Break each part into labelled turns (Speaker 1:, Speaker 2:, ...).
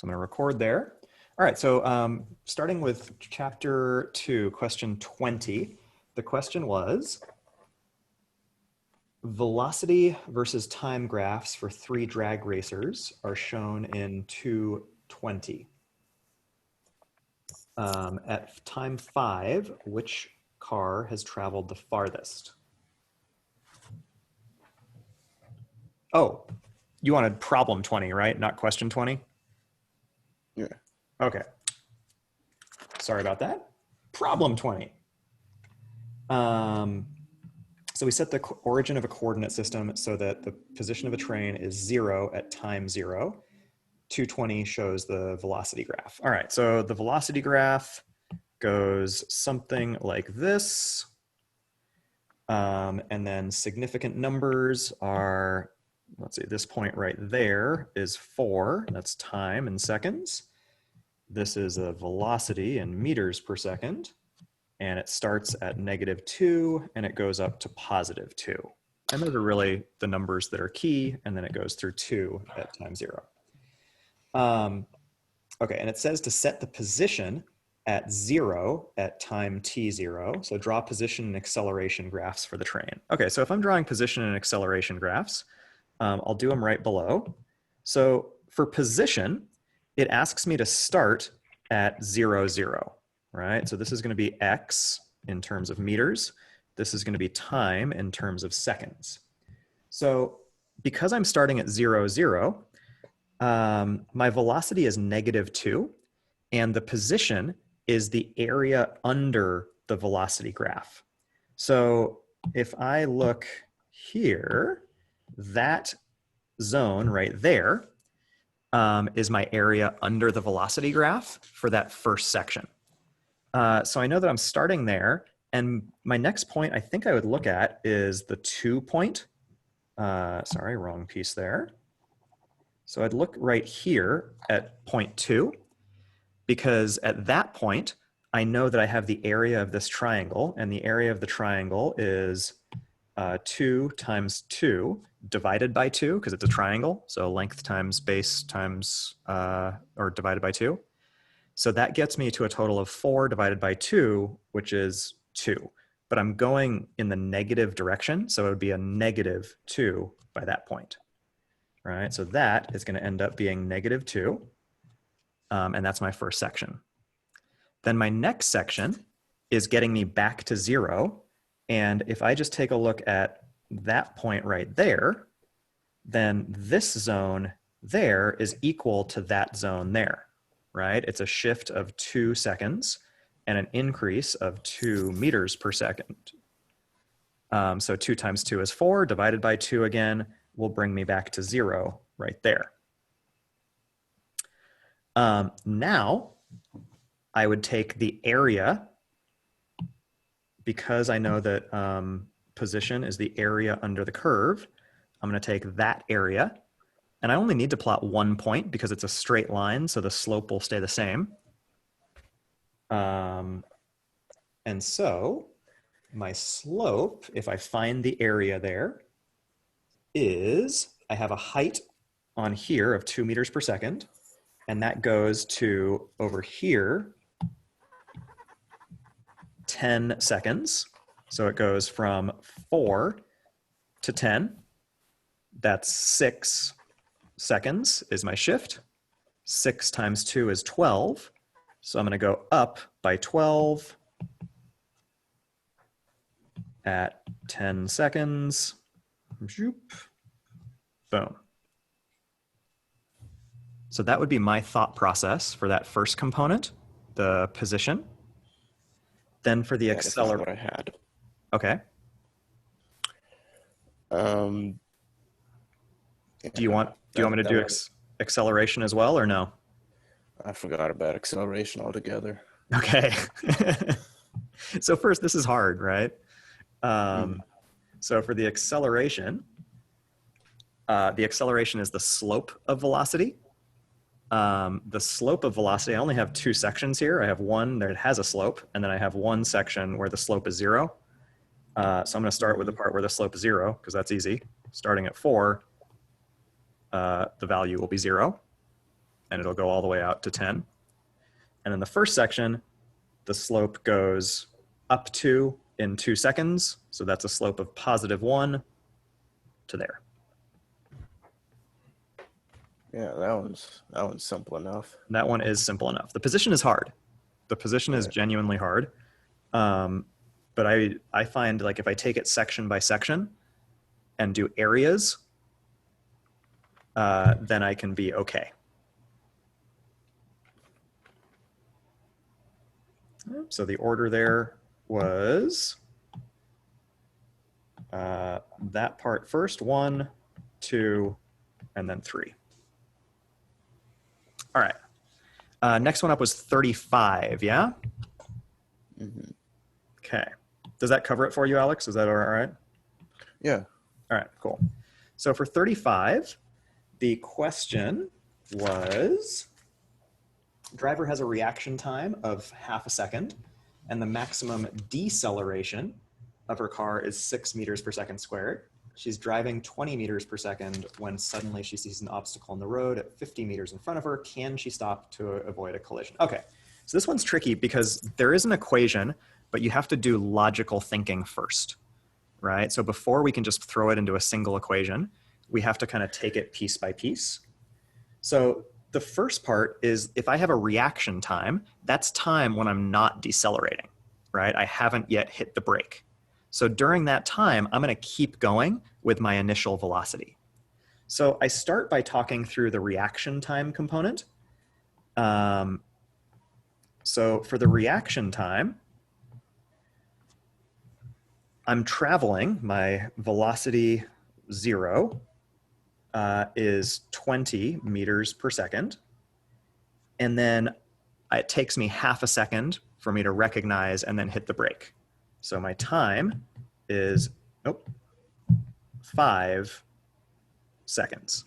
Speaker 1: I'm going to record there. All right, so starting with chapter 2, question 20, the question was, velocity versus time graphs for 3 drag racers are shown in 220. At time 5, which car has traveled the farthest? Oh, you wanted problem 20, right? Not question 20?
Speaker 2: Yeah.
Speaker 1: Okay. Sorry about that. Problem 20. So we set the origin of a coordinate system so that the position of a train is 0 at time 0. 220 shows the velocity graph. All right, so the velocity graph goes something like this. And then significant numbers are, let's see, this point right there is 4. That's time in seconds. This is a velocity in meters per second. And it starts at -2 and it goes up to +2. And those are really the numbers that are key. And then it goes through 2 at time 0. Okay, and it says to set the position at 0 at time t0. So draw position and acceleration graphs for the train. Okay, so if I'm drawing position and acceleration graphs, I'll do them right below. So for position, it asks me to start at 0, 0, right? So this is going to be x in terms of meters. This is going to be time in terms of seconds. So because I'm starting at 0, 0, my velocity is -2, and the position is the area under the velocity graph. So if I look here, that zone right there is my area under the velocity graph for that first section. So I know that I'm starting there, and my next point I think I would look at is the 2 point. Sorry, wrong piece there. So I'd look right here at point 2, because at that point, I know that I have the area of this triangle, and the area of the triangle is 2 times 2 divided by 2, because it's a triangle, so length times base times, or divided by 2. So that gets me to a total of 4 divided by 2, which is 2. But I'm going in the negative direction, so it would be a -2 by that point. Right, so that is going to end up being -2, and that's my first section. Then my next section is getting me back to 0, and if I just take a look at that point right there, then this zone there is equal to that zone there, right? It's a shift of 2 seconds and an increase of 2 meters per second. So 2 times 2 is 4, divided by 2 again will bring me back to 0 right there. Now, I would take the area, because I know that position is the area under the curve. I'm going to take that area, and I only need to plot 1 point because it's a straight line, so the slope will stay the same. And so my slope, if I find the area there, is I have a height on here of 2 meters per second, and that goes to over here 10 seconds. So it goes from 4 to 10. That's 6 seconds is my shift. 6 times 2 is 12. So I'm going to go up by 12 at 10 seconds. Boom. So that would be my thought process for that first component, the position. Then for the acceleration.
Speaker 2: What I had.
Speaker 1: Okay. Do you want me to do acceleration as well, or no?
Speaker 2: I forgot about acceleration altogether.
Speaker 1: Okay. So first, this is hard, right? So for the acceleration is the slope of velocity. The slope of velocity, I only have 2 sections here. I have one that has a slope, and then I have one section where the slope is 0. So I'm going to start with the part where the slope is 0, because that's easy. Starting at 4, the value will be 0. and it'll go all the way out to 10. And in the first section, the slope goes up to in 2 seconds. So that's a slope of +1 to there.
Speaker 2: Yeah, that one's simple enough.
Speaker 1: That one is simple enough. The position is hard. The position is genuinely hard. But I find like if I take it section by section and do areas, then I can be okay. So the order there was that part first, 1, 2, and then 3. All right. Next one up was 35, yeah?
Speaker 2: Mm-hmm.
Speaker 1: Okay. Does that cover it for you, Alex? Is that all right?
Speaker 2: Yeah.
Speaker 1: All right, cool. So for 35, the question was, driver has a reaction time of ½ a second, and the maximum deceleration of her car is 6 meters per second squared. She's driving 20 meters per second when suddenly she sees an obstacle in the road at 50 meters in front of her. Can she stop to avoid a collision? Okay, so this one's tricky because there is an equation, but you have to do logical thinking first, right? So before we can just throw it into a single equation, we have to kind of take it piece by piece. So the first part is if I have a reaction time, that's time when I'm not decelerating, right? I haven't yet hit the brake. So during that time, I'm going to keep going with my initial velocity. So I start by talking through the reaction time component. So for the reaction time, I'm traveling, my velocity 0 is 20 meters per second. And then it takes me ½ a second for me to recognize and then hit the brake. So my time is 5 seconds.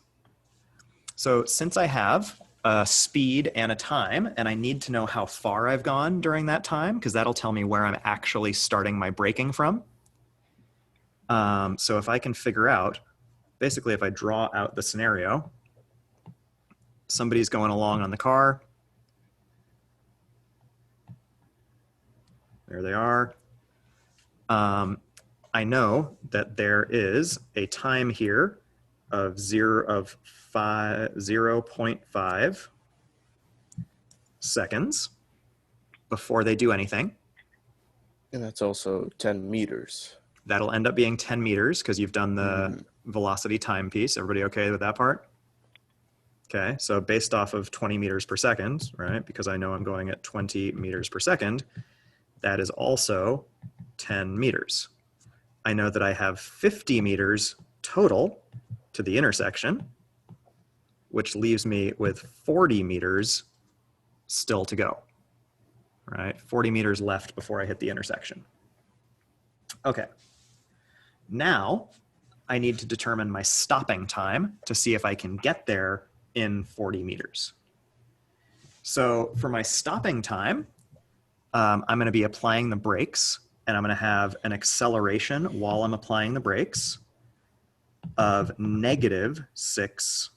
Speaker 1: So since I have a speed and a time, and I need to know how far I've gone during that time, because that'll tell me where I'm actually starting my braking from. So if I can figure out, basically if I draw out the scenario, somebody's going along on the car. There they are. I know that there is a time here of 0.5 seconds before they do anything.
Speaker 2: And that's also 10 meters.
Speaker 1: That'll end up being 10 meters because you've done the velocity time piece. Everybody okay with that part? Okay, so based off of 20 meters per second, right, because I know I'm going at 20 meters per second, that is also 10 meters. I know that I have 50 meters total to the intersection, which leaves me with 40 meters still to go, right? 40 meters left before I hit the intersection. Okay, now I need to determine my stopping time to see if I can get there in 40 meters. So for my stopping time, I'm going to be applying the brakes, and I'm going to have an acceleration while I'm applying the brakes of -6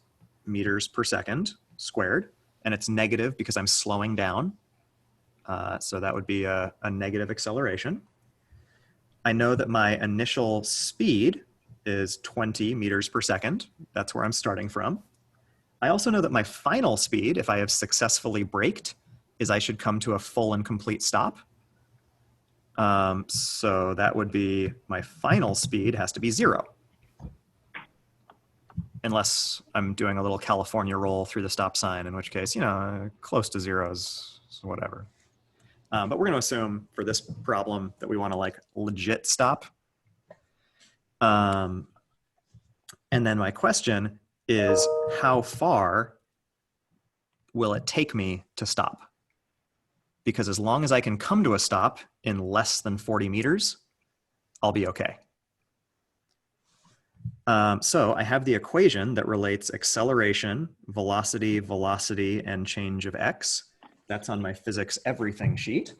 Speaker 1: meters per second squared. And it's negative because I'm slowing down. So that would be a negative acceleration. I know that my initial speed is 20 meters per second. That's where I'm starting from. I also know that my final speed, if I have successfully braked, is I should come to a full and complete stop. So that would be my final speed has to be 0. Unless I'm doing a little California roll through the stop sign, in which case, you know, close to 0 is whatever. But we're going to assume for this problem that we want to like legit stop. And then my question is, how far will it take me to stop? Because as long as I can come to a stop in less than 40 meters, I'll be okay. So I have the equation that relates acceleration, velocity, and change of x. That's on my physics everything sheet.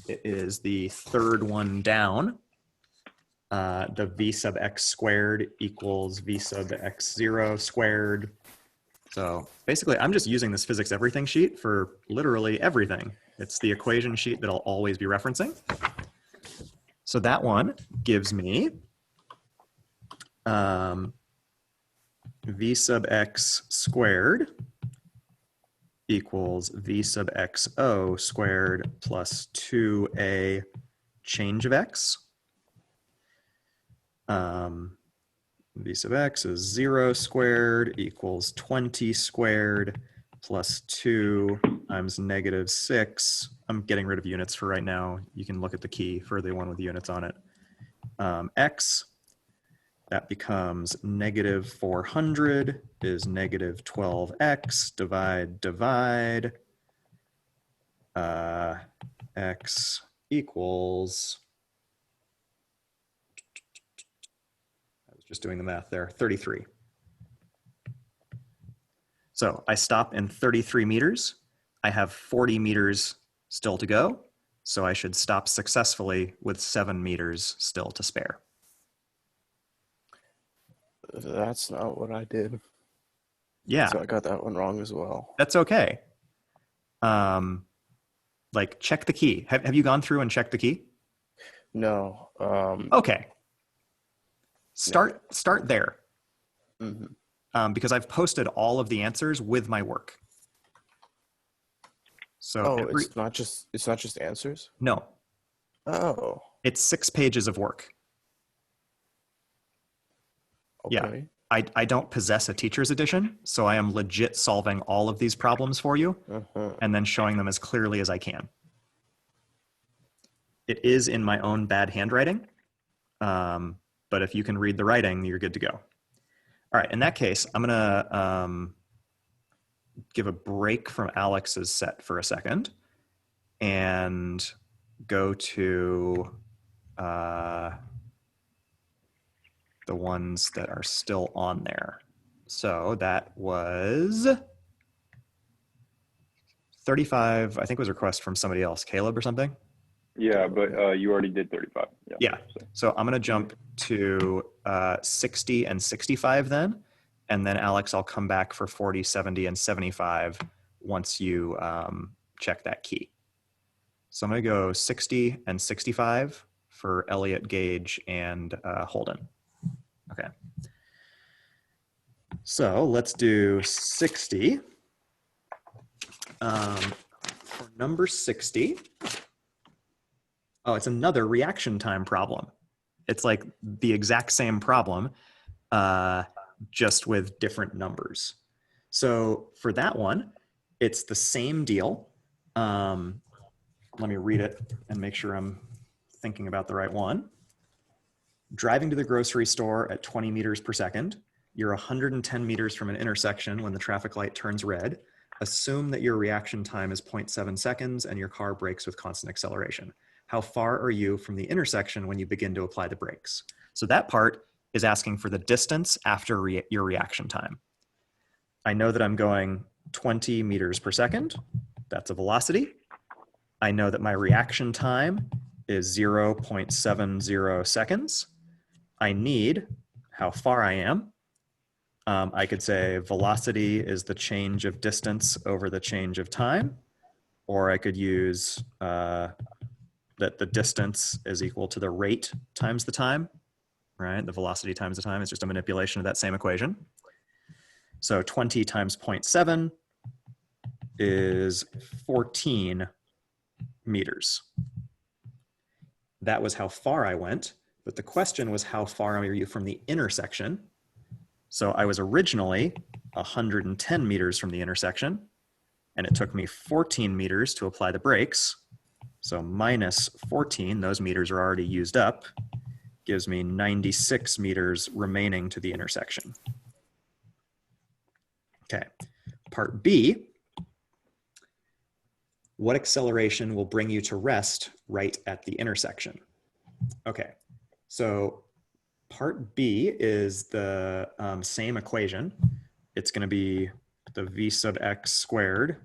Speaker 1: It is the third one down. The v sub x squared equals v sub x0 squared So basically, I'm just using this physics everything sheet for literally everything. It's the equation sheet that I'll always be referencing. So that one gives me v sub x squared equals v sub xo squared plus 2a change of x. V sub x is 0 squared equals 20 squared plus 2 times negative 6. I'm getting rid of units for right now. You can look at the key for the one with units on it. X, that becomes negative 400 is negative 12x, divide. X equals, I was just doing the math there, 33. So I stop in 33 meters. I have 40 meters still to go. So I should stop successfully with 7 meters still to spare.
Speaker 2: That's not what I did.
Speaker 1: Yeah.
Speaker 2: So I got that one wrong as well.
Speaker 1: That's okay. Like check the key. Have you gone through and checked the key?
Speaker 2: No.
Speaker 1: Okay. Start there.
Speaker 2: Mm-hmm.
Speaker 1: Because I've posted all of the answers with my work. So
Speaker 2: it's not just answers?
Speaker 1: No.
Speaker 2: Oh.
Speaker 1: It's 6 pages of work.
Speaker 2: Okay.
Speaker 1: Yeah. I don't possess a teacher's edition, so I am legit solving all of these problems for you and then showing them as clearly as I can. It is in my own bad handwriting, but if you can read the writing, you're good to go. All right, in that case, I'm gonna give a break from Alex's set for a second and go to the ones that are still on there. So that was 35, I think was a request from somebody else, Caleb or something?
Speaker 3: Yeah, but you already did 35.
Speaker 1: Yeah. So I'm going to jump to 60 and 65 then. And then Alex, I'll come back for 40, 70, and 75 once you check that key. So I'm going to go 60 and 65 for Elliot, Gage, and Holden. Okay. So let's do 60. For number 60, oh, it's another reaction time problem. It's like the exact same problem, just with different numbers. So for that one, it's the same deal. Let me read it and make sure I'm thinking about the right one. Driving to the grocery store at 20 meters per second. You're 110 meters from an intersection when the traffic light turns red. Assume that your reaction time is 0.7 seconds and your car brakes with constant acceleration. How far are you from the intersection when you begin to apply the brakes? So that part is asking for the distance after your reaction time. I know that I'm going 20 meters per second. That's a velocity. I know that my reaction time is 0.70 seconds. I need how far I am. I could say velocity is the change of distance over the change of time, or I could use that the distance is equal to the rate times the time, right? The velocity times the time is just a manipulation of that same equation. So 20 times 0.7 is 14 meters. That was how far I went, but the question was how far are you from the intersection? So I was originally 110 meters from the intersection, and it took me 14 meters to apply the brakes. So minus 14, those meters are already used up, gives me 96 meters remaining to the intersection. Okay, part B, what acceleration will bring you to rest right at the intersection? Okay, so part B is the same equation. It's going to be the v sub x squared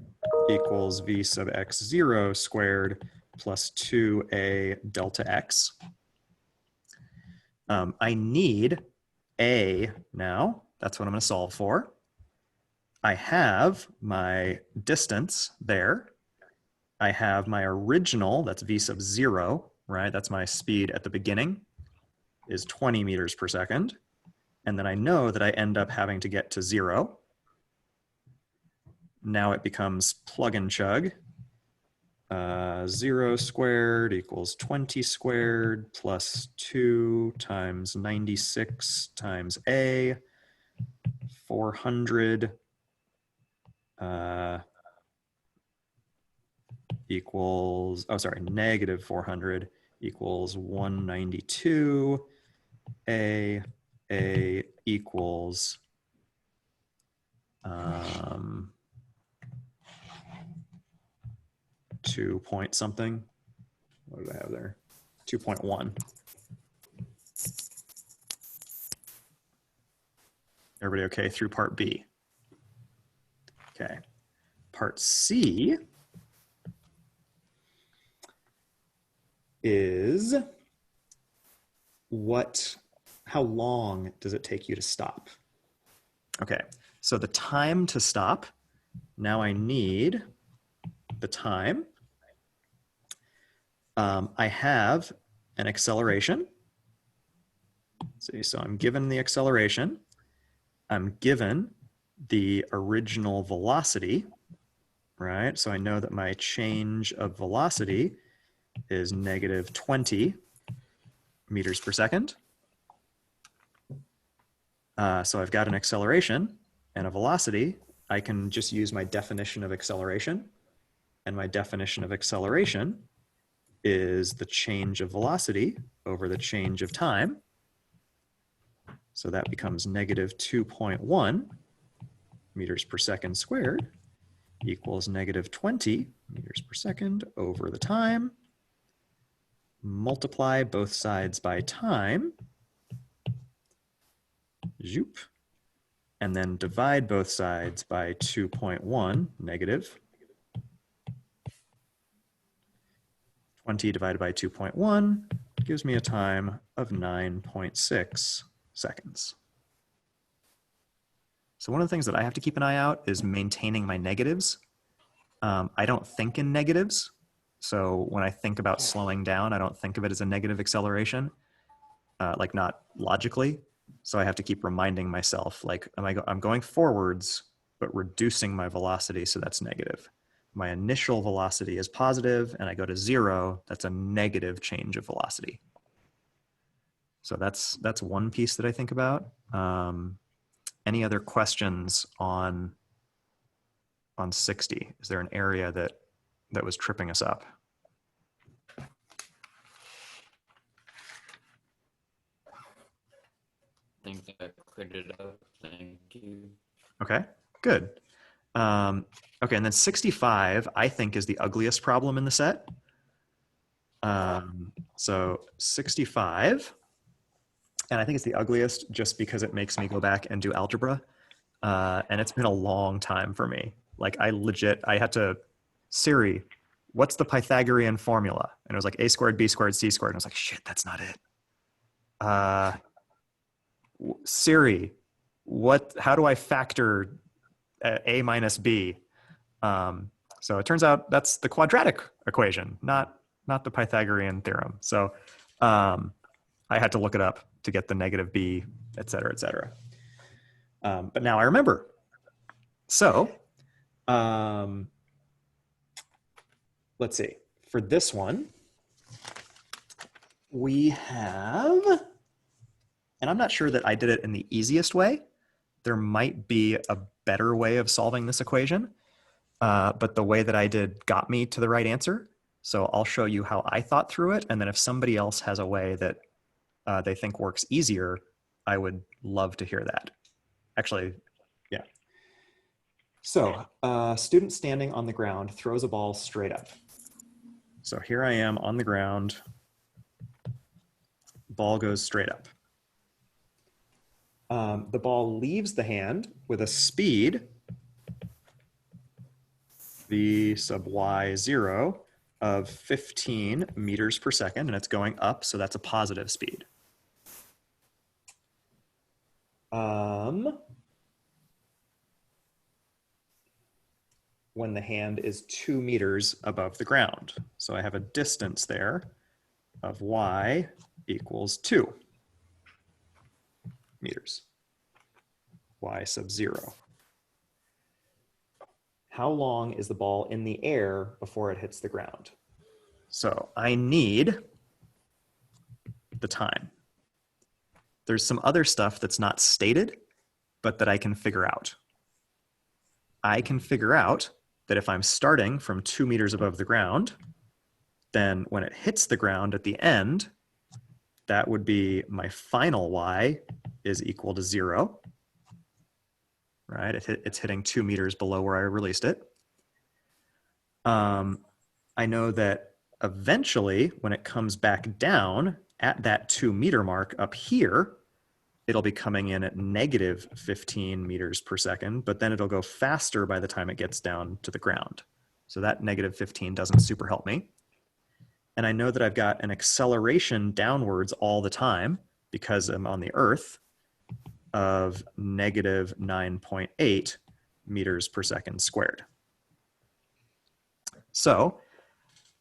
Speaker 1: equals v sub x0 squared plus 2a delta x. I need a now. That's what I'm going to solve for. I have my distance there. I have my original, that's v sub 0, right? That's my speed at the beginning, is 20 meters per second. And then I know that I end up having to get to 0. Now it becomes plug and chug. 0 squared equals 20 squared plus 2 times 96 times a, 400 equals, oh, sorry, negative 400 equals 192. A equals 2 point something. What did I have there? 2.1. Everybody okay through part B? Okay. Part C is how long does it take you to stop? Okay, so the time to stop, now I need the time. I have an acceleration. See, so I'm given the acceleration. I'm given the original velocity, right? So I know that my change of velocity is negative 20 meters per second. So I've got an acceleration and a velocity. I can just use my definition of acceleration. And my definition of acceleration is the change of velocity over the change of time. So that becomes negative 2.1 meters per second squared equals negative 20 meters per second over the time. Multiply both sides by time. Zoop. And then divide both sides by 2.1 negative. 20 divided by 2.1 gives me a time of 9.6 seconds. So one of the things that I have to keep an eye out is maintaining my negatives. I don't think in negatives. So when I think about slowing down, I don't think of it as a negative acceleration, like not logically. So I have to keep reminding myself, like, I'm going forwards, but reducing my velocity, so that's negative. My initial velocity is positive, and I go to 0, that's a negative change of velocity. So that's one piece that I think about. Any other questions on 60? Is there an area that was tripping us up?
Speaker 4: I think that cleared it up. Thank you.
Speaker 1: Okay, good. Okay, and then 65, I think, is the ugliest problem in the set. So 65, and I think it's the ugliest just because it makes me go back and do algebra. And it's been a long time for me. Like I had to, Siri, what's the Pythagorean formula? And it was like a squared, b squared, c squared. And I was like, shit, that's not it. Siri, how do I factor a minus b? So it turns out that's the quadratic equation, not the Pythagorean theorem. So I had to look it up to get the negative b, et cetera, et cetera. But now I remember. So let's see. For this one, we have, and I'm not sure that I did it in the easiest way. There might be a better way of solving this equation, but the way that I did got me to the right answer. So I'll show you how I thought through it. And then if somebody else has a way that they think works easier, I would love to hear that. Actually, yeah. So student standing on the ground throws a ball straight up. So here I am on the ground, ball goes straight up. The ball leaves the hand with a speed, v sub y0, of 15 meters per second, and it's going up, so that's a positive speed. when the hand is 2 meters above the ground. So I have a distance there of y equals 2 meters, y sub 0. How long is the ball in the air before it hits the ground? So I need the time. There's some other stuff that's not stated, but that I can figure out. I can figure out that if I'm starting from 2 meters above the ground, then when it hits the ground at the end, that would be my final y is equal to 0. Right? It's hitting 2 meters below where I released it. I know that eventually, when it comes back down at that 2 meter mark up here, it'll be coming in at negative 15 meters per second, but then it'll go faster by the time it gets down to the ground. So that negative 15 doesn't super help me. And I know that I've got an acceleration downwards all the time because I'm on the Earth of negative 9.8 meters per second squared. So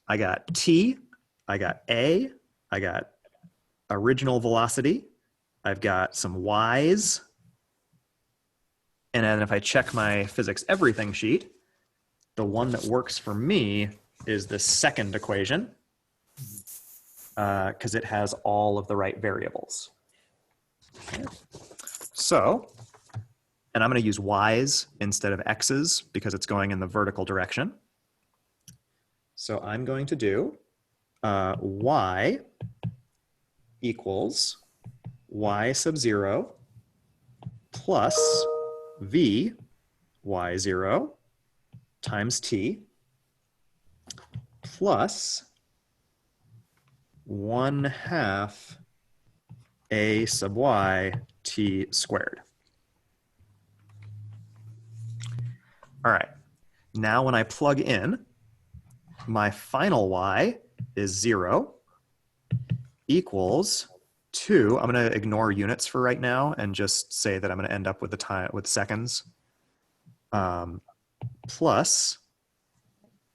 Speaker 1: I got t, I got a, I got original velocity, I've got some y's, and then if I check my physics everything sheet, the one that works for me is the second equation, because it has all of the right variables. Okay. So, and I'm going to use y's instead of x's because it's going in the vertical direction. So I'm going to do y equals y sub 0 plus v y0 times t plus 1/2 a sub y t squared. All right, now when I plug in, my final y is 0 equals 2. I'm going to ignore units for right now and just say that I'm going to end up with the time with seconds, plus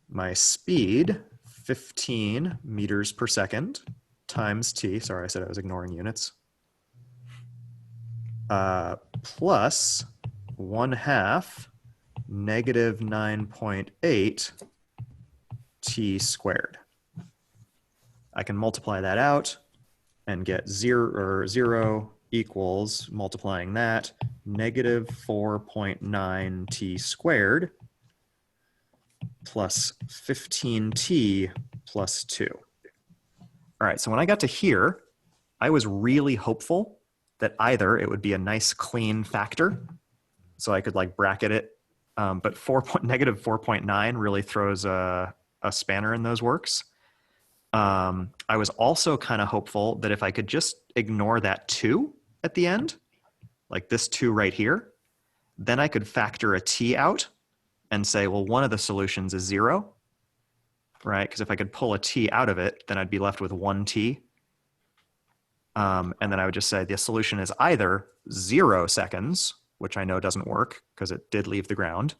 Speaker 1: my speed 15 meters per second times t. Sorry, I said I was ignoring units. Plus 1/2 negative 9.8 t squared. I can multiply that out and get 0 equals, multiplying that, negative 4.9 t squared plus 15t plus 2. All right, so when I got to here, I was really hopeful that either it would be a nice clean factor, so I could like bracket it, but negative 4.9 really throws a spanner in those works. I was also kind of hopeful that if I could just ignore that 2 at the end, like this 2 right here, then I could factor a t out and say, well, one of the solutions is 0, right? Because if I could pull a t out of it, then I'd be left with 1t. And then I would just say the solution is either 0 seconds, which I know doesn't work because it did leave the ground,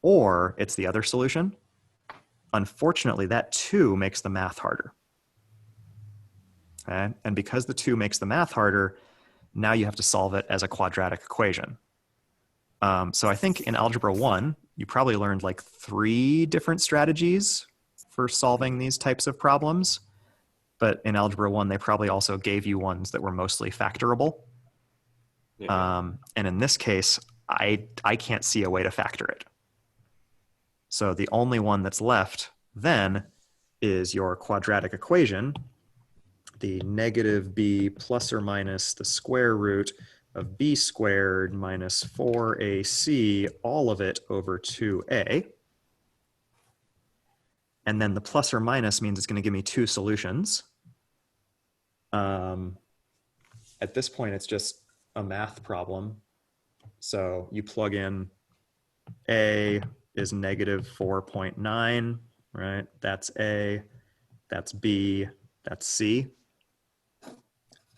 Speaker 1: or it's the other solution. Unfortunately, that 2 makes the math harder. Okay? And because the 2 makes the math harder, now you have to solve it as a quadratic equation. So I think in Algebra 1, you probably learned like 3 different strategies for solving these types of problems. But in Algebra 1, they probably also gave you ones that were mostly factorable. Yeah. And in this case, I can't see a way to factor it. So the only one that's left then is your quadratic equation, the negative b plus or minus the square root of b squared minus 4ac, all of it over 2a. And then the plus or minus means it's going to give me 2 solutions. At this point, it's just a math problem. So you plug in a is negative 4.9, right? That's A, that's B, that's C.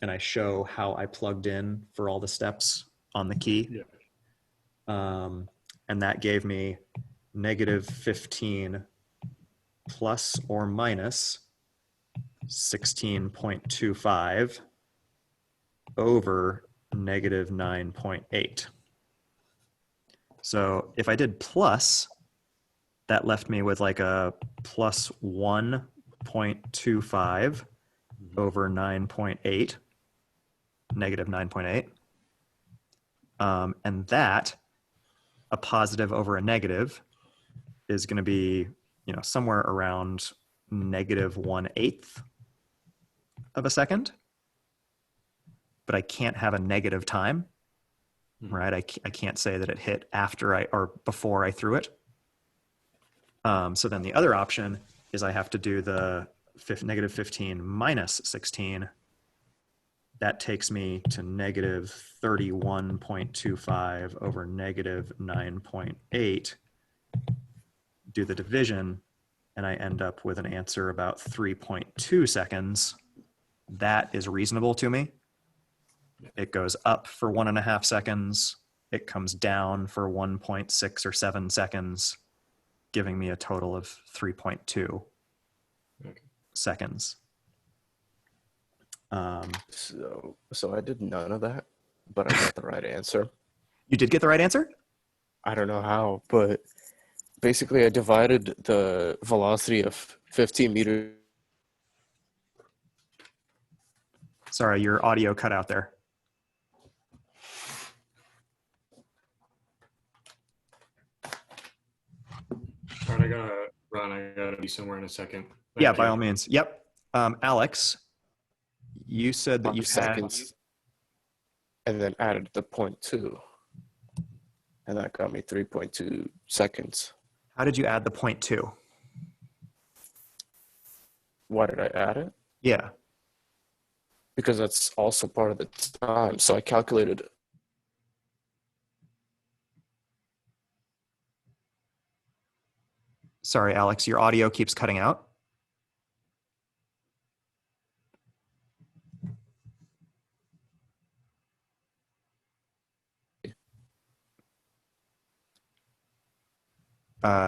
Speaker 1: And I show how I plugged in for all the steps on the key. Yeah. And that gave me negative 15 plus or minus 16.25 over negative 9.8. So if I did plus, that left me with like a plus 1.25 over 9.8, negative 9.8. And that, a positive over a negative, is going to be, somewhere around negative 1/8 of a second. But I can't have a negative time, right? I can't say that it hit after or before I threw it. So then the other option is I have to do the negative 15 minus 16. That takes me to negative 31.25 over negative 9.8. Do the division, and I end up with an answer about 3.2 seconds. That is reasonable to me. It goes up for 1.5 seconds. It comes down for 1.6 or 7 seconds, giving me a total of 3.2 seconds.
Speaker 2: So I did none of that, but I got the right answer.
Speaker 1: You did get the right answer?
Speaker 2: I don't know how, but basically I divided the velocity of 15 meters.
Speaker 1: Sorry, your audio cut out there.
Speaker 5: All right, I gotta run. I gotta be somewhere in a second.
Speaker 1: Yeah,
Speaker 5: Thank
Speaker 1: by
Speaker 5: you.
Speaker 1: all means. Yep. Alex, you said that
Speaker 2: 5
Speaker 1: you had,
Speaker 2: seconds, and then added the 0.2, and that got me 3.2 seconds.
Speaker 1: how did you add the 0.2?
Speaker 2: Why did I add it?
Speaker 1: Yeah.
Speaker 2: Because that's also part of the time. So I calculated.
Speaker 1: Sorry, Alex, your audio keeps cutting out.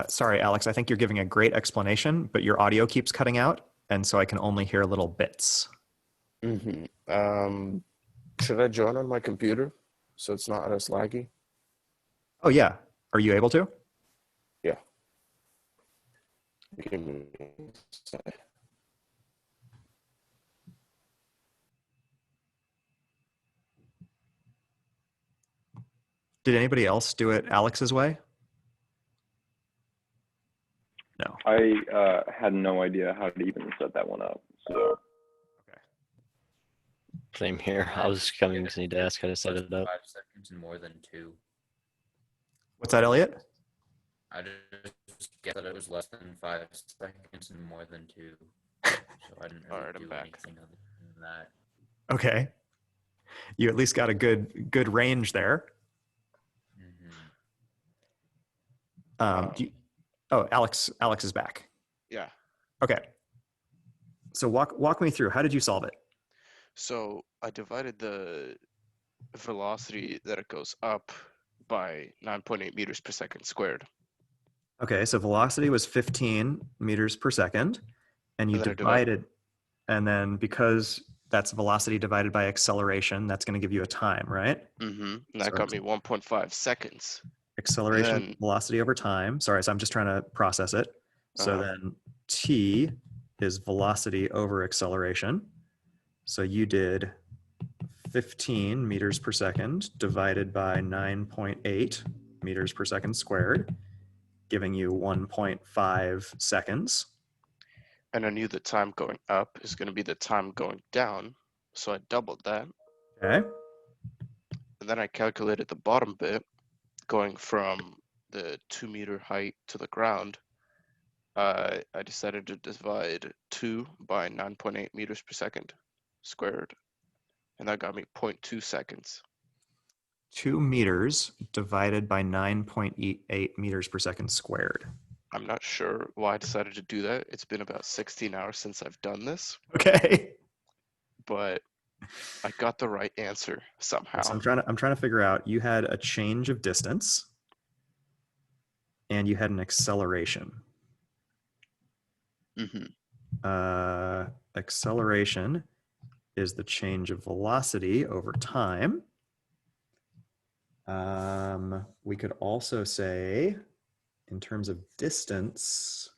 Speaker 1: Sorry, Alex, I think you're giving a great explanation, but your audio keeps cutting out, and so I can only hear little bits.
Speaker 2: Should I join on my computer so it's not as laggy?
Speaker 1: Oh, yeah. Are you able to?
Speaker 2: Yeah. Give me a sec.
Speaker 1: Did anybody else do it Alex's way? No.
Speaker 3: I had no idea how to even set that one up. So
Speaker 6: Same here. I was coming to need to ask how to set it up.
Speaker 4: 5 seconds and more than 2.
Speaker 1: What's that, Elliot?
Speaker 4: I just guessed that it was less than 5 seconds and more than 2. So I didn't really
Speaker 2: Alright, I'm
Speaker 4: do
Speaker 2: back.
Speaker 4: anything other than that.
Speaker 1: Okay. You at least got a good range there.
Speaker 4: Mhm.
Speaker 1: Alex is back.
Speaker 7: Yeah.
Speaker 1: Okay. So walk me through. How did you solve it?
Speaker 7: So I divided the velocity that it goes up by 9.8 meters per second squared.
Speaker 1: Okay, so velocity was 15 meters per second, and you
Speaker 7: And then I
Speaker 1: divided, and then because that's velocity divided by acceleration, that's going to give you a time, right?
Speaker 7: And that
Speaker 1: So
Speaker 7: got me 1.5 seconds.
Speaker 1: acceleration,
Speaker 7: then-
Speaker 1: velocity over time. Sorry, so I'm just trying to process it. So then t is velocity over acceleration. So you did 15 meters per second divided by 9.8 meters per second squared, giving you 1.5 seconds.
Speaker 7: And I knew the time going up is going to be the time going down. So I doubled that.
Speaker 1: Okay.
Speaker 7: And then I calculated the bottom bit going from the 2-meter height to the ground. I decided to divide 2 by 9.8 meters per second squared. And that got me 0.2 seconds.
Speaker 1: 2 meters divided by 9.8 meters per second squared.
Speaker 7: I'm not sure why I decided to do that. It's been about 16 hours since I've done this,
Speaker 1: Okay.
Speaker 7: but I got the right answer somehow.
Speaker 1: So I'm trying to figure out, you had a change of distance. and you had an acceleration.
Speaker 7: Mm-hmm.
Speaker 1: Acceleration is the change of velocity over time. We could also say, in terms of distance,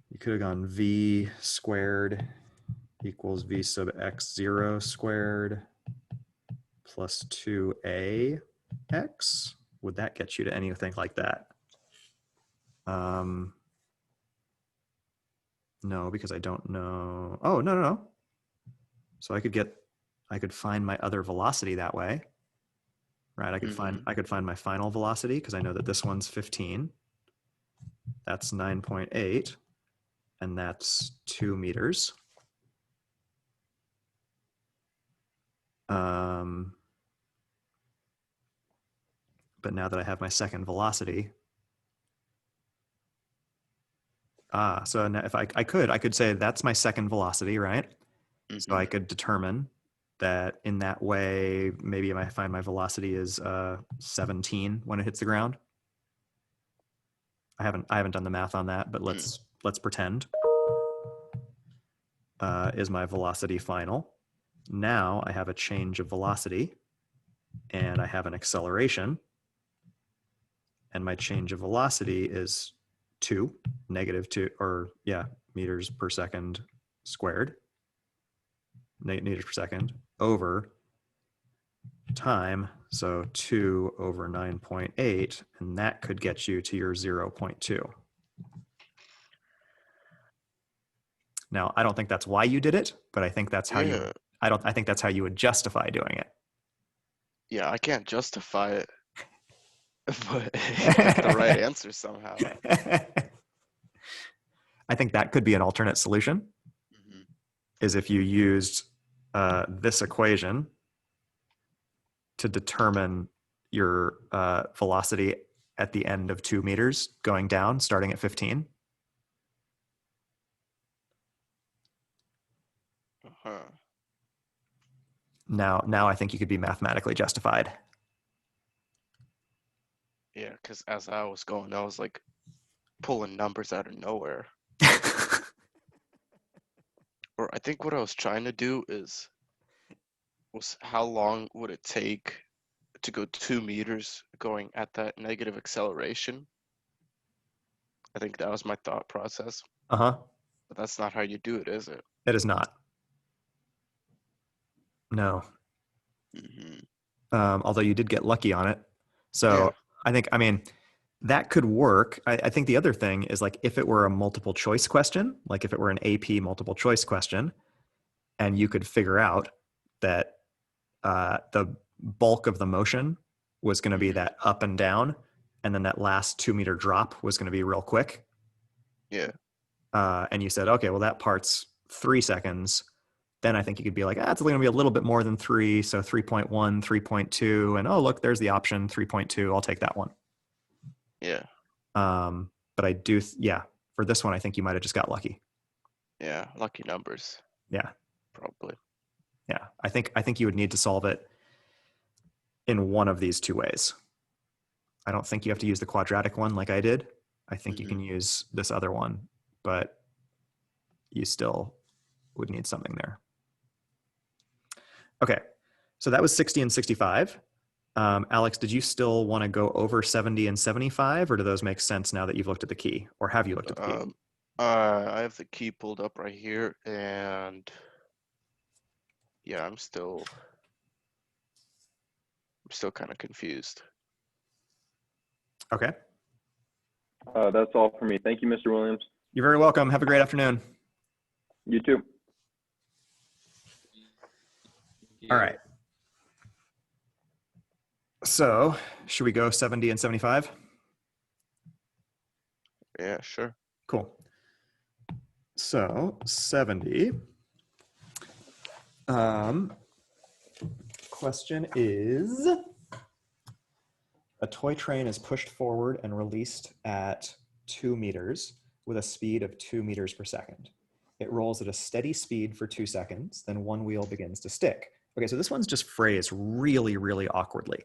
Speaker 1: you could have gone v squared equals v sub x0 squared plus 2a x. Would that get you to anything like that? No, because I don't know. Oh, no. So I could find my other velocity that way, right? I could find my final velocity because I know that this one's 15. That's 9.8, and that's 2 meters. But now that I have my second velocity, so now if I could say that's my second velocity, right? So I could determine that in that way, maybe I find my velocity is 17 when it hits the ground. I haven't done the math on that, but let's pretend is my velocity final. Now I have a change of velocity and I have an acceleration, and my change of velocity is -2, or yeah, meters per second squared, meters per second over time. So 2 over 9.8, and that could get you to your 0.2. Now, I don't think that's why you did it, but I think that's how I think that's how you would justify doing it.
Speaker 7: Yeah, I can't justify it, but I got the right answer somehow.
Speaker 1: I think that could be an alternate solution, is if you used this equation to determine your velocity at the end of 2 meters going down, starting at 15. Now I think you could be mathematically justified.
Speaker 7: Yeah, because as I was going, I was like pulling numbers out of nowhere. Or I think what I was trying to do was how long would it take to go 2 meters going at that negative acceleration? I think that was my thought process. But that's not how you do it, is it?
Speaker 1: It is not. No. Although you did get lucky on it. So yeah. I mean, that could work. I think the other thing is, like, if it were a multiple choice question, like if it were an AP multiple choice question, and you could figure out that the bulk of the motion was going to be that up and down, and then that last 2 meter drop was going to be real quick.
Speaker 7: Yeah.
Speaker 1: And you said, okay, well, that part's 3 seconds. Then I think you could be like, it's only going to be a little bit more than 3. So 3.1, 3.2. And oh, look, there's the option 3.2. I'll take that one.
Speaker 7: Yeah.
Speaker 1: But I do, for this one, I think you might have just got lucky.
Speaker 7: Yeah. Lucky numbers.
Speaker 1: Yeah.
Speaker 7: Probably.
Speaker 1: Yeah. I think you would need to solve it in one of these two ways. I don't think you have to use the quadratic one like I did. I think you can use this other one, but you still would need something there. Okay, so that was 60 and 65. Alex, did you still want to go over 70 and 75, or do those make sense now that you've looked at the key? Or have you looked at the key?
Speaker 7: I have the key pulled up right here, and yeah, I'm still kind of confused.
Speaker 1: Okay.
Speaker 3: That's all for me. Thank you, Mr. Williams.
Speaker 1: You're very welcome. Have a great afternoon.
Speaker 3: You too.
Speaker 1: All right. So should we go 70 and 75?
Speaker 7: Yeah, sure.
Speaker 1: Cool. So 70. Question is, a toy train is pushed forward and released at 2 meters with a speed of 2 meters per second. It rolls at a steady speed for 2 seconds, then one wheel begins to stick. Okay, so this one's just phrased really, really awkwardly.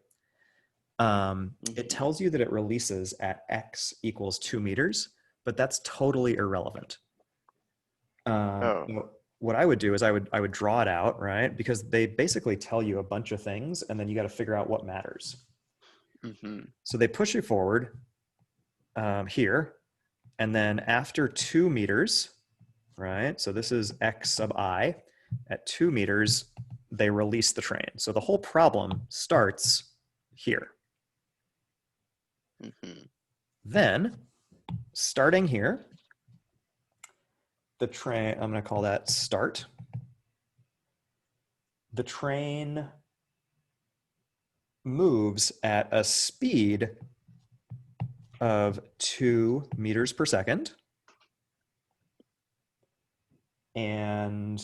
Speaker 1: It tells you that it releases at x equals 2 meters, but that's totally irrelevant.
Speaker 7: Oh.
Speaker 1: You know, what I would do is I would draw it out, right? Because they basically tell you a bunch of things, and then you got to figure out what matters.
Speaker 7: Mm-hmm.
Speaker 1: So they push you forward here, and then after 2 meters, right? So this is x sub I. At 2 meters, they release the train. So the whole problem starts here.
Speaker 7: Mm-hmm.
Speaker 1: Then, starting here, the train, I'm going to call that start. The train moves at a speed of 2 meters per second. And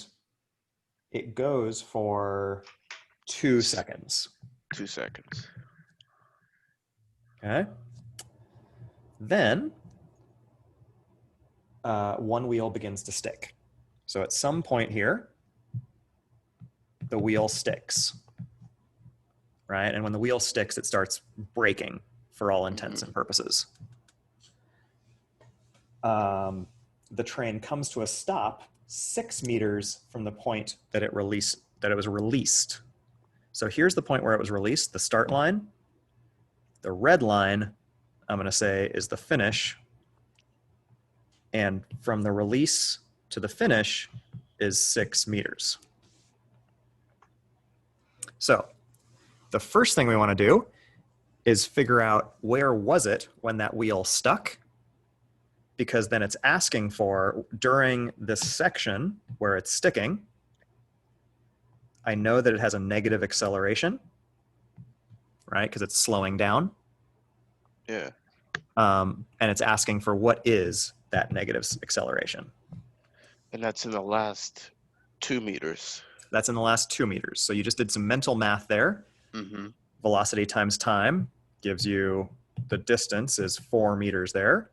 Speaker 1: it goes for 2 seconds.
Speaker 7: 2 seconds.
Speaker 1: Okay. Then one wheel begins to stick. So at some point here, the wheel sticks, right? And when the wheel sticks, it starts braking for all intents and purposes. The train comes to a stop 6 meters from the point that it was released. So here's the point where it was released, the start line. The red line, I'm going to say, is the finish. And from the release to the finish is 6 meters. So the first thing we want to do is figure out where was it when that wheel stuck, because then it's asking for, during this section where it's sticking, I know that it has a negative acceleration, right? Because it's slowing down.
Speaker 7: Yeah.
Speaker 1: And it's asking for what is that negative acceleration.
Speaker 7: And that's in the last 2 meters.
Speaker 1: That's in the last 2 meters. So you just did some mental math there.
Speaker 7: Mm-hmm.
Speaker 1: Velocity times time gives you the distance is 4 meters there,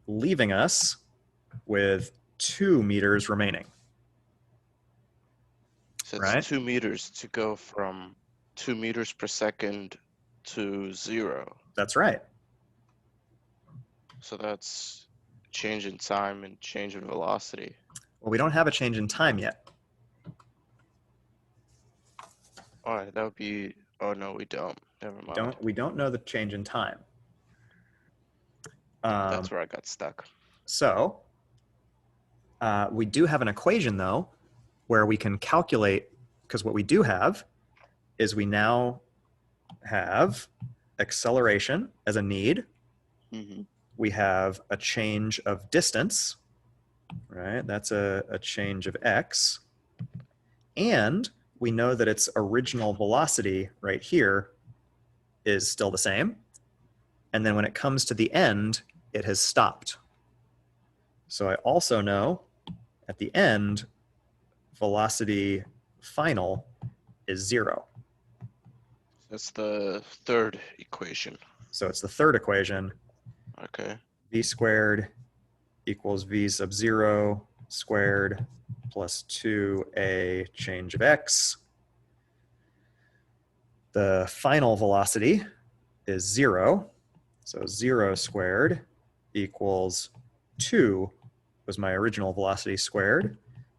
Speaker 1: leaving us with 2 meters remaining.
Speaker 7: So it's
Speaker 1: Right.
Speaker 7: 2 meters to go from 2 meters per second to 0.
Speaker 1: That's right.
Speaker 7: So that's change in time and change in velocity.
Speaker 1: Well, we don't have a change in time yet.
Speaker 7: All right, that would be. Oh no, we don't. Never mind.
Speaker 1: We don't know the change in time.
Speaker 7: That's where I got stuck.
Speaker 1: So we do have an equation, though, where we can calculate, because what we do have is we now have acceleration as a need.
Speaker 7: Mm-hmm.
Speaker 1: We have a change of distance, right? That's a change of x. And we know that its original velocity right here is still the same. And then when it comes to the end, it has stopped. So I also know at the end, velocity final is 0.
Speaker 7: That's the third equation.
Speaker 1: So it's the third equation.
Speaker 7: Okay.
Speaker 1: V squared equals V sub 0 squared plus 2a change of x. The final velocity is 0. So 0 squared equals 2 was my original velocity squared,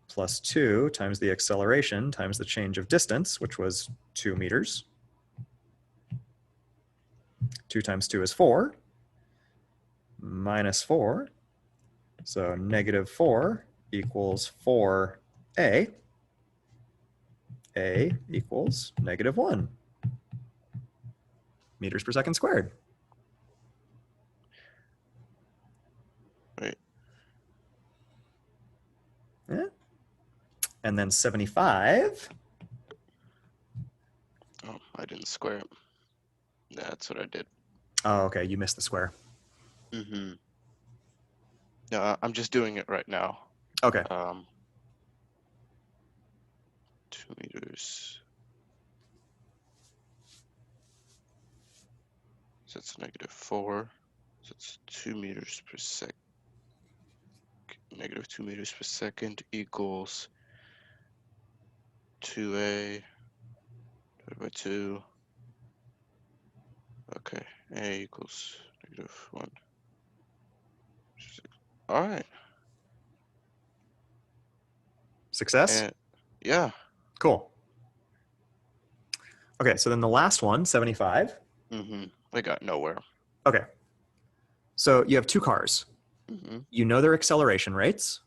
Speaker 1: plus 2 times the acceleration times the change of distance, which was 2 meters. 2 times 2 is 4, minus 4. So negative 4 equals 4a. A equals negative 1 meters per second squared.
Speaker 7: Right.
Speaker 1: Yeah. And then 75.
Speaker 7: Oh, I didn't square it. That's what I did.
Speaker 1: Oh, okay. You missed the square.
Speaker 7: Mm-hmm. No, I'm just doing it right now.
Speaker 1: Okay.
Speaker 7: 2 meters. So it's negative 4. So it's 2 meters per second. Negative 2 meters per second equals 2a divided by 2 Okay, A equals -1. All right.
Speaker 1: Success?
Speaker 7: And yeah.
Speaker 1: Cool. Okay, so then the last one, 75.
Speaker 7: I got nowhere.
Speaker 1: Okay. So you have two cars.
Speaker 7: Mm-hmm.
Speaker 1: You know their acceleration rates.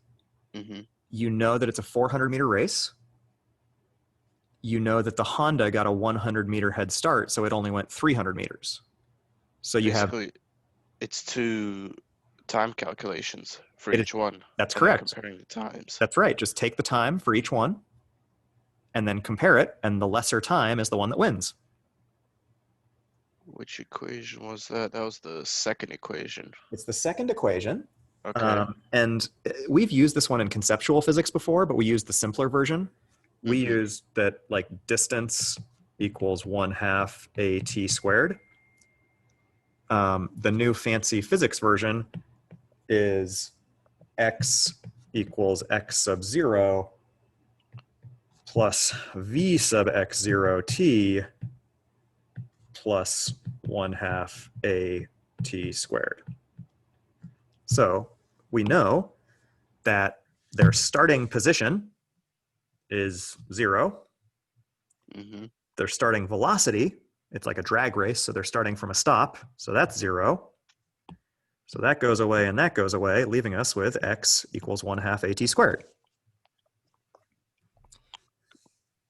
Speaker 7: Mm-hmm.
Speaker 1: You know that it's a 400-meter race. You know that the Honda got a 100-meter head start, so it only went 300 meters. So you have,
Speaker 7: Basically, it's two time calculations for
Speaker 1: It is-
Speaker 7: each one.
Speaker 1: that's
Speaker 7: and then
Speaker 1: correct.
Speaker 7: Comparing the times.
Speaker 1: That's right. Just take the time for each one and then compare it, and the lesser time is the one that wins.
Speaker 7: Which equation was that? That was the second equation.
Speaker 1: It's the second equation.
Speaker 7: Okay.
Speaker 1: And we've used this one in conceptual physics before, but we used the simpler version. We
Speaker 7: Mhm.
Speaker 1: used that like distance equals 1/2 AT squared. The new fancy physics version is x equals x sub 0 plus v sub x0 t plus 1/2 AT squared. So we know that their starting position is 0.
Speaker 7: Mm-hmm.
Speaker 1: Their starting velocity, it's like a drag race, so they're starting from a stop, so that's 0. So that goes away and that goes away, leaving us with x equals 1/2 AT squared.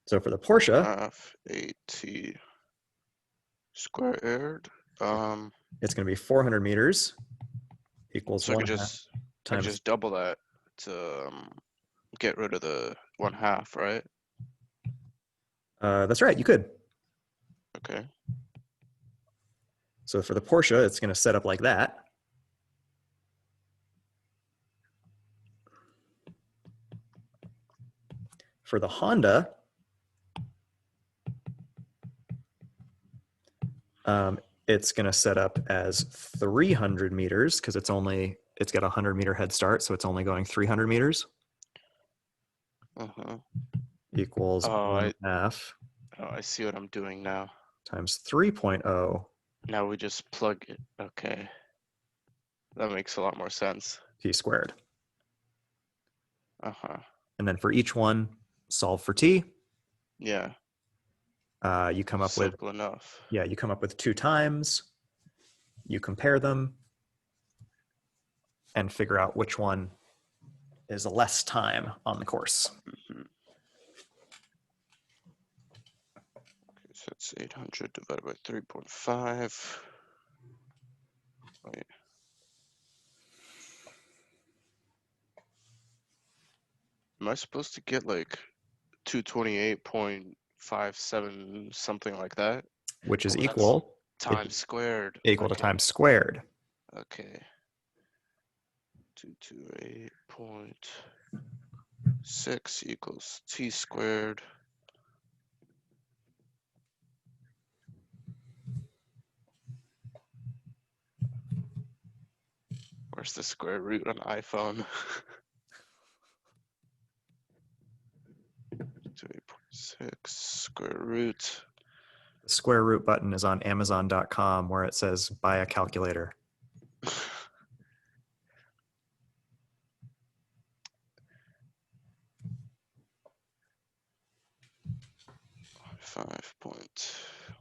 Speaker 1: So for the Porsche,
Speaker 7: 1/2 AT squared.
Speaker 1: it's going to be 400 meters equals
Speaker 7: So I
Speaker 1: 1/2
Speaker 7: could
Speaker 1: times.
Speaker 7: just double that to get rid of the 1/2, right?
Speaker 1: That's right, you could.
Speaker 7: Okay.
Speaker 1: So for the Porsche, it's going to set up like that. For the Honda, it's going to set up as 300 meters because it's got a 100-meter head start, so it's only going 300 meters
Speaker 7: Uh-huh.
Speaker 1: equals
Speaker 7: Oh,
Speaker 1: 1/2
Speaker 7: I see what I'm doing now.
Speaker 1: times 3.0
Speaker 7: Now we just plug it. Okay. That makes a lot more sense.
Speaker 1: t squared.
Speaker 7: Uh-huh.
Speaker 1: And then for each one, solve for t.
Speaker 7: Yeah.
Speaker 1: You come up with
Speaker 7: Simple enough.
Speaker 1: you come up with 2 times. You compare them and figure out which one is less time on the course.
Speaker 7: Mhm. Okay, so that's 800 divided by 3.5. Wait. Am I supposed to get like 228.57 something like that?
Speaker 1: Which is
Speaker 7: Oh, that's
Speaker 1: equal
Speaker 7: Times squared.
Speaker 1: to
Speaker 7: Okay.
Speaker 1: times squared.
Speaker 7: Okay. 228.6 equals t squared. Where's the square root on iPhone? 2.6 square root.
Speaker 1: The square root button is on Amazon.com where it says buy a calculator.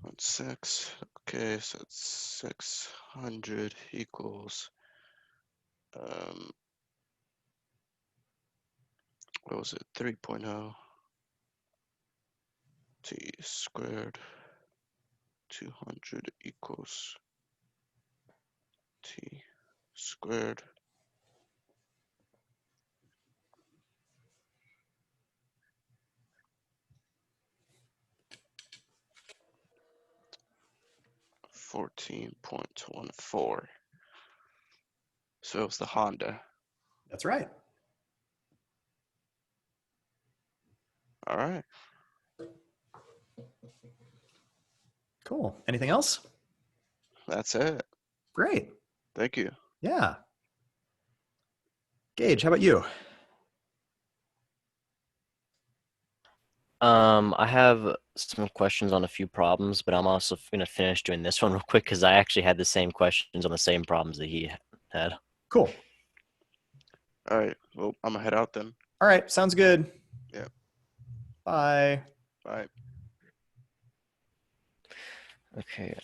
Speaker 7: 5.16. Okay, so it's 600 equals what was it? 3.0 t squared. 200 equals t squared. $14.14. So it was the Honda.
Speaker 1: That's right.
Speaker 7: All right.
Speaker 1: Cool. Anything else?
Speaker 7: That's it.
Speaker 1: Great.
Speaker 7: Thank you.
Speaker 1: Yeah. Gage, how about you?
Speaker 6: I have some questions on a few problems, but I'm also going to finish doing this one real quick because I actually had the same questions on the same problems that he had.
Speaker 1: Cool.
Speaker 7: All right. Well, I'm gonna head out then.
Speaker 1: All right. Sounds good.
Speaker 7: Yeah.
Speaker 1: Bye.
Speaker 7: Bye.
Speaker 6: Okay.